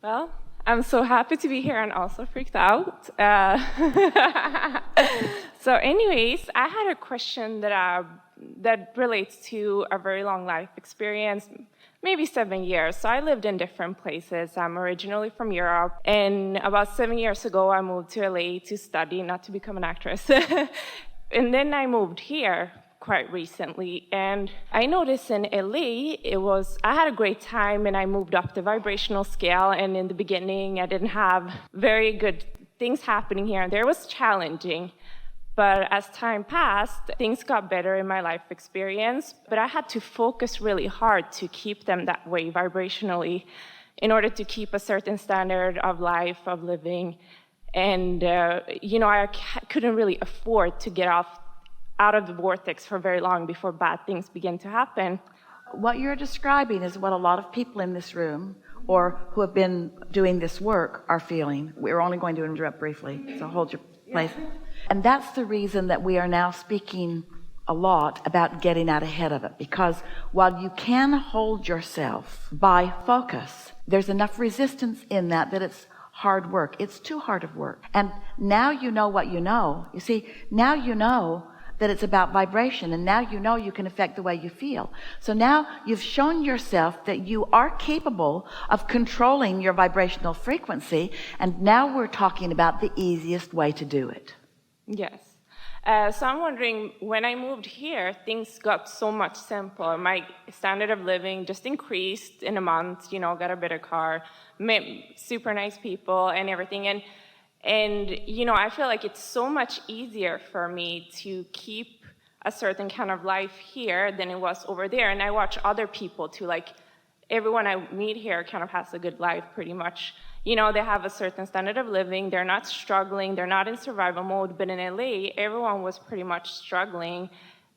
Well, I'm so happy to be here and also freaked out. So anyways, I had a question that relates to a very long life experience, maybe 7 years. So I lived in different places. I'm originally from Europe, and about 7 years ago, I moved to LA to study, not to become an actress. And then I moved here quite recently, and I noticed in LA, I had a great time, and I moved up the vibrational scale, and in the beginning, I didn't have very good things happening here, and there was challenging. But as time passed, things got better in my life experience, but I had to focus really hard to keep them that way vibrationally in order to keep a certain standard of life, of living. And, I couldn't really afford to get out of the vortex for very long before bad things began to happen. What you're describing is what a lot of people in this room or who have been doing this work are feeling. We're only going to interrupt briefly, so hold your place. And that's the reason that we are now speaking a lot about getting out ahead of it, because while you can hold yourself by focus, there's enough resistance in that it's hard work. It's too hard of work. And now you know what you know. You see, now you know that it's about vibration, and now you know you can affect the way you feel. So now you've shown yourself that you are capable of controlling your vibrational frequency, and now we're talking about the easiest way to do it. Yes. So I'm wondering, when I moved here, things got so much simpler. My standard of living just increased in a month, got a better car, met super nice people and everything. And I feel like it's so much easier for me to keep a certain kind of life here than it was over there. And I watch other people too, like everyone I meet here kind of has a good life pretty much. They have a certain standard of living. They're not struggling. They're not in survival mode. But in LA, everyone was pretty much struggling.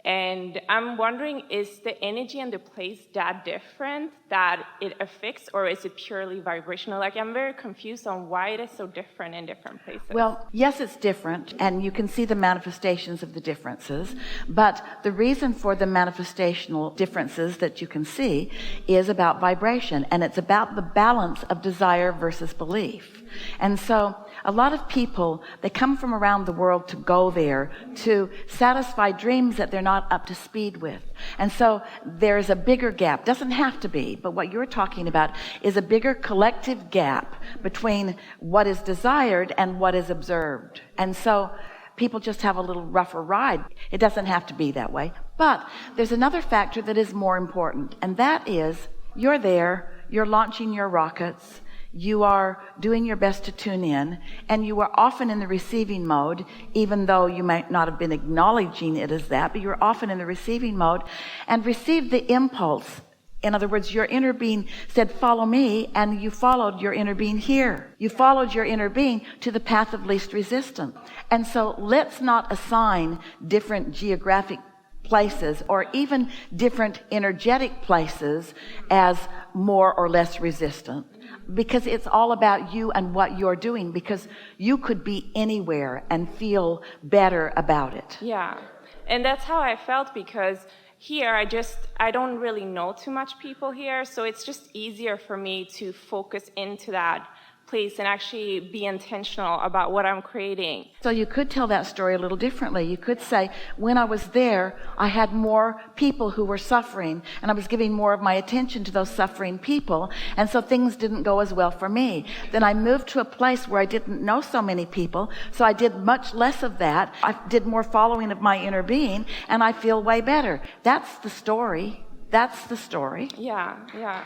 And I'm wondering, is the energy in the place that different that it affects, or is it purely vibrational? Like, I'm very confused on why it is so different in different places. Well, yes, it's different, and you can see the manifestations of the differences. But the reason for the manifestational differences that you can see is about vibration, and it's about the balance of desire versus belief. And so a lot of people, they come from around the world to go there to satisfy dreams that they're not up to speed with. And so there's a bigger gap. Doesn't have to be, but what you're talking about is a bigger collective gap between what is desired and what is observed. And so people just have a little rougher ride. It doesn't have to be that way. But there's another factor that is more important, and that is you're there, you're launching your rockets, you are doing your best to tune in, and you are often in the receiving mode, even though you might not have been acknowledging it as that, but you're often in the receiving mode and received the impulse. In other words, your inner being said, follow me, and you followed your inner being here. You followed your inner being to the path of least resistance. And so let's not assign different geographic places or even different energetic places as more or less resistant, because it's all about you and what you're doing, because you could be anywhere and feel better about it. Yeah, and that's how I felt, because here I don't really know too much people here, so it's just easier for me to focus into that place and actually be intentional about what I'm creating. So you could tell that story a little differently. You could say, when I was there, I had more people who were suffering, and I was giving more of my attention to those suffering people, and so things didn't go as well for me. Then I moved to a place where I didn't know so many people, so I did much less of that. I did more following of my inner being, and I feel way better. That's the story. That's the story. Yeah.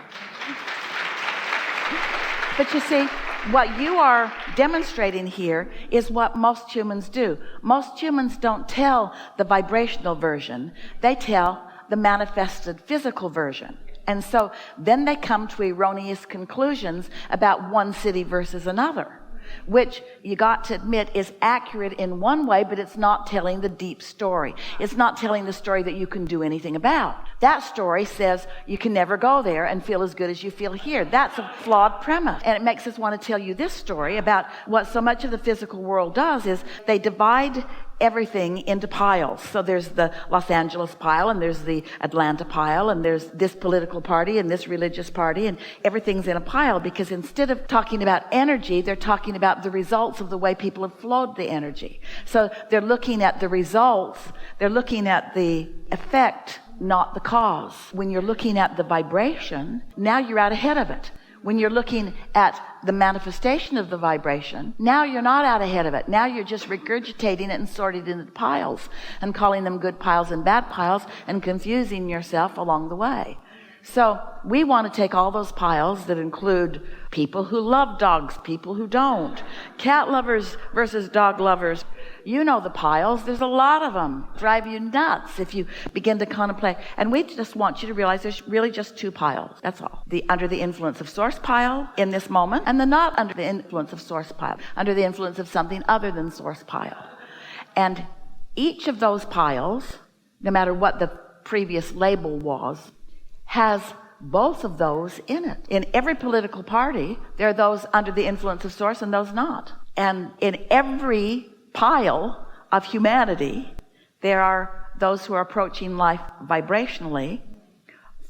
But you see, what you are demonstrating here is what most humans do. Most humans don't tell the vibrational version. They tell the manifested physical version. And so then they come to erroneous conclusions about one city versus another, which you got to admit is accurate in one way, but it's not telling the deep story. It's not telling the story that you can do anything about. That story says you can never go there and feel as good as you feel here. That's a flawed premise. And it makes us want to tell you this story about what so much of the physical world does is they divide everything into piles. So there's the Los Angeles pile, and there's the Atlanta pile, and there's this political party and this religious party, and everything's in a pile, because instead of talking about energy, they're talking about the results of the way people have flowed the energy. So they're looking at the results, they're looking at the effect, not the cause. When you're looking at the vibration, now you're out ahead of it. When you're looking at the manifestation of the vibration, now you're not out ahead of it. Now you're just regurgitating it and sorting it into piles and calling them good piles and bad piles and confusing yourself along the way. So we want to take all those piles that include people who love dogs, people who don't, cat lovers versus dog lovers. You know the piles. There's a lot of them. Drive you nuts if you begin to contemplate. And we just want you to realize there's really just two piles. That's all. The under the influence of source pile in this moment, and the not under the influence of source pile, under the influence of something other than source pile. And each of those piles, no matter what the previous label was, has both of those in it. In every political party, there are those under the influence of source and those not. And in every pile of humanity, there are those who are approaching life vibrationally,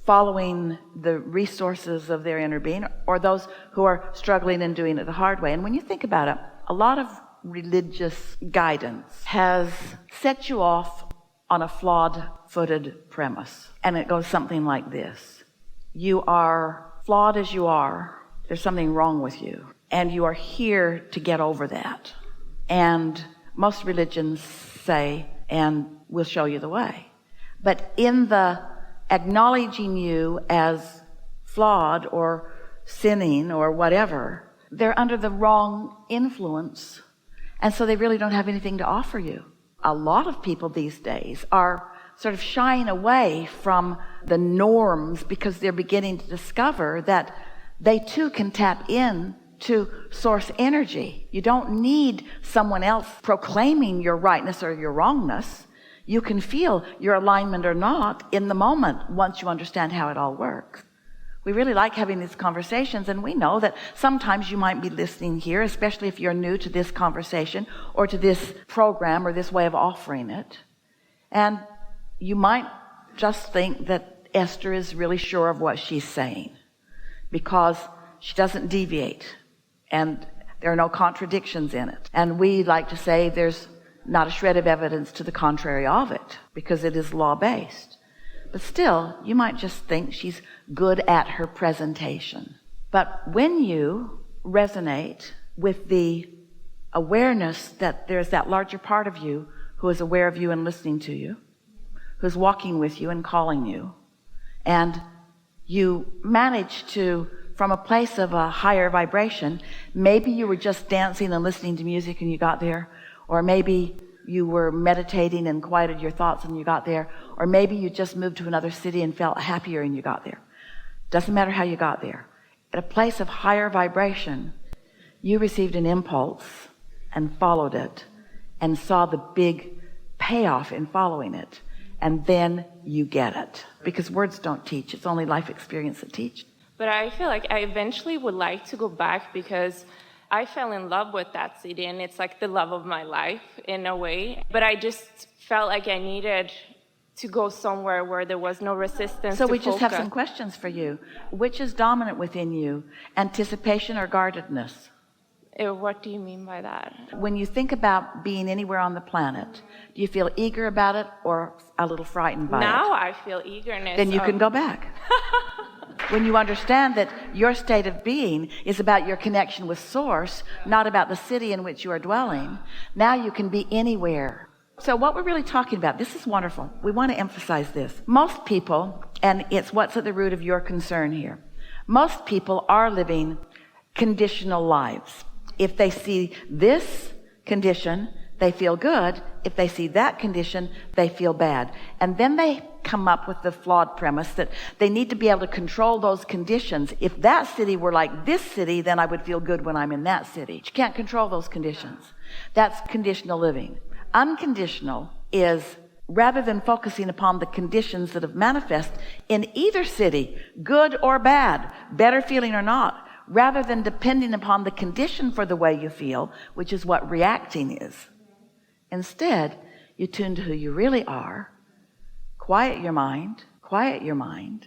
following the resources of their inner being, or those who are struggling and doing it the hard way. And when you think about it, a lot of religious guidance has set you off on a flawed-footed premise. And it goes something like this. You are flawed as you are. There's something wrong with you. And you are here to get over that. And most religions say, and we'll show you the way. But in the acknowledging you as flawed or sinning or whatever, they're under the wrong influence. And so they really don't have anything to offer you. A lot of people these days are sort of shying away from the norms because they're beginning to discover that they too can tap in to source energy. You don't need someone else proclaiming your rightness or your wrongness. You can feel your alignment or not in the moment once you understand how it all works. We really like having these conversations, and we know that sometimes you might be listening here, especially if you're new to this conversation or to this program or this way of offering it. And you might just think that Esther is really sure of what she's saying because she doesn't deviate and there are no contradictions in it. And we like to say there's not a shred of evidence to the contrary of it because it is law-based. But still, you might just think she's good at her presentation. But when you resonate with the awareness that there's that larger part of you who is aware of you and listening to you, who's walking with you and calling you, and you manage to, from a place of a higher vibration, maybe you were just dancing and listening to music and you got there, or maybe you were meditating and quieted your thoughts and you got there, or maybe you just moved to another city and felt happier and you got there. Doesn't matter how you got there. At a place of higher vibration, you received an impulse and followed it and saw the big payoff in following it. And then you get it. Because words don't teach. It's only life experience that teaches. But I feel like I eventually would like to go back because I fell in love with that city, and it's like the love of my life in a way. But I just felt like I needed to go somewhere where there was no resistance. So we just have some questions for you. Which is dominant within you, anticipation or guardedness? What do you mean by that? When you think about being anywhere on the planet, do you feel eager about it or a little frightened by it? Now I feel eagerness. Then you can go back. When you understand that your state of being is about your connection with Source, not about the city in which you are dwelling, now you can be anywhere. So what we're really talking about, this is wonderful. We want to emphasize this. Most people, and it's what's at the root of your concern here, most people are living conditional lives. If they see this condition, they feel good. If they see that condition, they feel bad. And then they come up with the flawed premise that they need to be able to control those conditions. If that city were like this city, then I would feel good when I'm in that city. You can't control those conditions. That's conditional living. Unconditional is rather than focusing upon the conditions that have manifest in either city, good or bad, better feeling or not, rather than depending upon the condition for the way you feel, which is what reacting is. Instead, you tune to who you really are. Quiet your mind. Quiet your mind.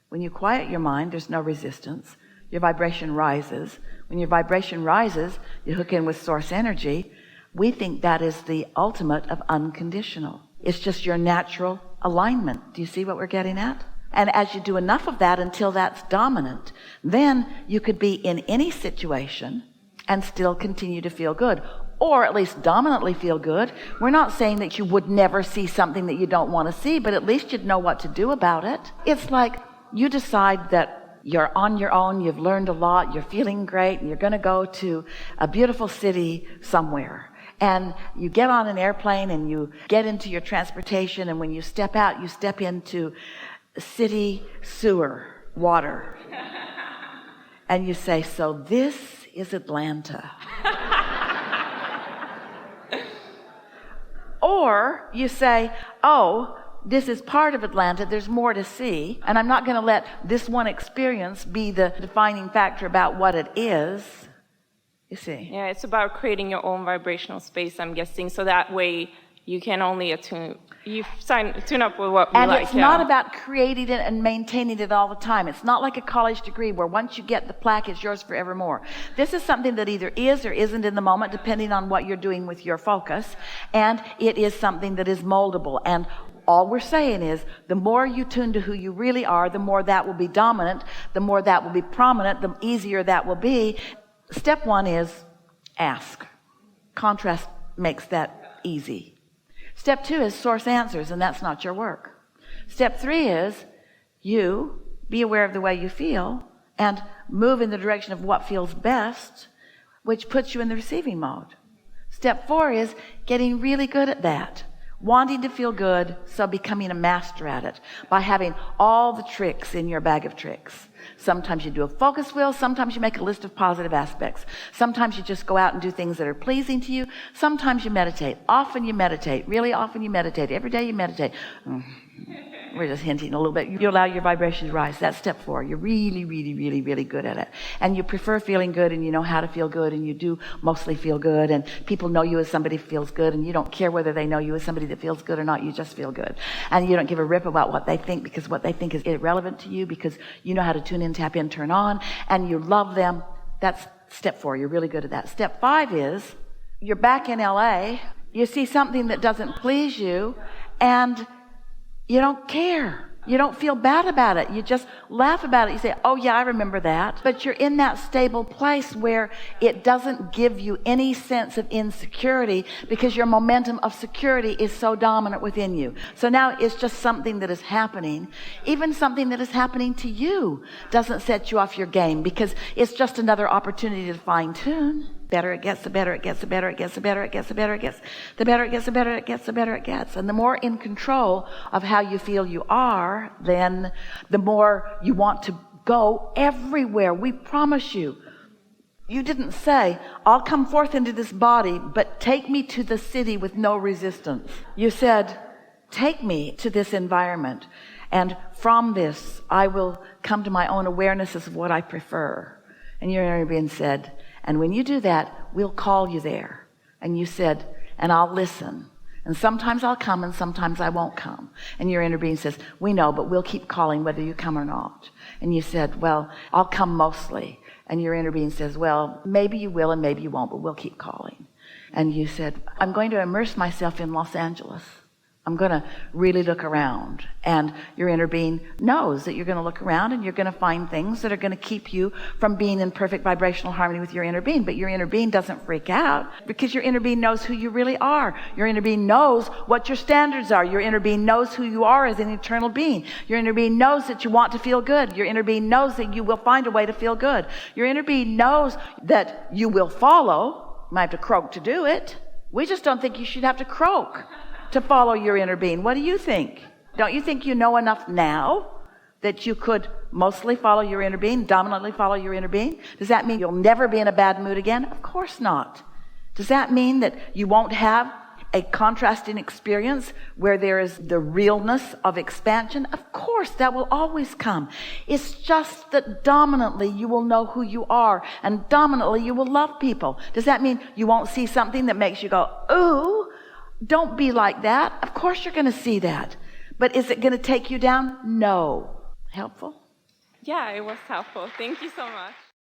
When you quiet your mind, there's no resistance. Your vibration rises. When your vibration rises, you hook in with source energy. We think that is the ultimate of unconditional. It's just your natural alignment. Do you see what we're getting at? And as you do enough of that until that's dominant, then you could be in any situation and still continue to feel good, or at least dominantly feel good. We're not saying that you would never see something that you don't want to see, but at least you'd know what to do about it. It's like you decide that you're on your own, you've learned a lot, you're feeling great, and you're going to go to a beautiful city somewhere. And you get on an airplane and you get into your transportation, and when you step out, you step into city sewer water. And you say, so this is Atlanta. Or you say, oh, this is part of Atlanta, there's more to see, and I'm not going to let this one experience be the defining factor about what it is. You see? Yeah, it's about creating your own vibrational space, I'm guessing, so that way you can only tune up with what you and like. And it's not about creating it and maintaining it all the time. It's not like a college degree where once you get the plaque, it's yours forevermore. This is something that either is or isn't in the moment, depending on what you're doing with your focus. And it is something that is moldable. And all we're saying is the more you tune to who you really are, the more that will be dominant, the more that will be prominent, the easier that will be. Step one is ask. Contrast makes that easy. Step two is source answers, and that's not your work. Step three is you be aware of the way you feel and move in the direction of what feels best, which puts you in the receiving mode. Step four is getting really good at that. Wanting to feel good, so becoming a master at it by having all the tricks in your bag of tricks. Sometimes you do a focus wheel. Sometimes you make a list of positive aspects. Sometimes you just go out and do things that are pleasing to you. Sometimes you meditate. Often you meditate. Really often you meditate. Every day you meditate. We're just hinting a little bit. You allow your vibration to rise. That's step four. You're really, really, really, really good at it. And you prefer feeling good, and you know how to feel good, and you do mostly feel good, and people know you as somebody who feels good, and you don't care whether they know you as somebody that feels good or not. You just feel good. And you don't give a rip about what they think, because what they think is irrelevant to you, because you know how to tune in, tap in, turn on, and you love them. That's step four. You're really good at that. Step five is you're back in LA. You see something that doesn't please you, and you don't care. You don't feel bad about it. You just laugh about it. You say, oh yeah, I remember that. But you're in that stable place where it doesn't give you any sense of insecurity, because your momentum of security is so dominant within you. So now it's just something that is happening. Even something that is happening to you doesn't set you off your game, because it's just another opportunity to fine tune. Better it gets, the better it gets, the better it gets, the better it gets, the better it gets, the better it gets, the better it gets, the better it gets. And the more in control of how you feel you are, then the more you want to go everywhere. We promise you. You didn't say, I'll come forth into this body, but take me to the city with no resistance. You said, take me to this environment, and from this I will come to my own awarenesses of what I prefer. And your inner being said, and when you do that, we'll call you there. And you said, and I'll listen. And sometimes I'll come and sometimes I won't come. And your inner being says, we know, but we'll keep calling whether you come or not. And you said, well, I'll come mostly. And your inner being says, well, maybe you will and maybe you won't, but we'll keep calling. And you said, I'm going to immerse myself in Los Angeles. I'm going to really look around. And your inner being knows that you're going to look around and you're going to find things that are going to keep you from being in perfect vibrational harmony with your inner being. But your inner being doesn't freak out, because your inner being knows who you really are. Your inner being knows what your standards are. Your inner being knows who you are as an eternal being. Your inner being knows that you want to feel good. Your inner being knows that you will find a way to feel good. Your inner being knows that you will follow. You might have to croak to do it. We just don't think you should have to croak to follow your inner being. What do you think? Don't you think you know enough now that you could mostly follow your inner being, dominantly follow your inner being? Does that mean you'll never be in a bad mood again? Of course not. Does that mean that you won't have a contrasting experience where there is the realness of expansion? Of course, that will always come. It's just that dominantly you will know who you are, and dominantly you will love people. Does that mean you won't see something that makes you go, ooh? Don't be like that. Of course you're going to see that. But is it going to take you down? No. Helpful? Yeah, it was helpful. Thank you so much.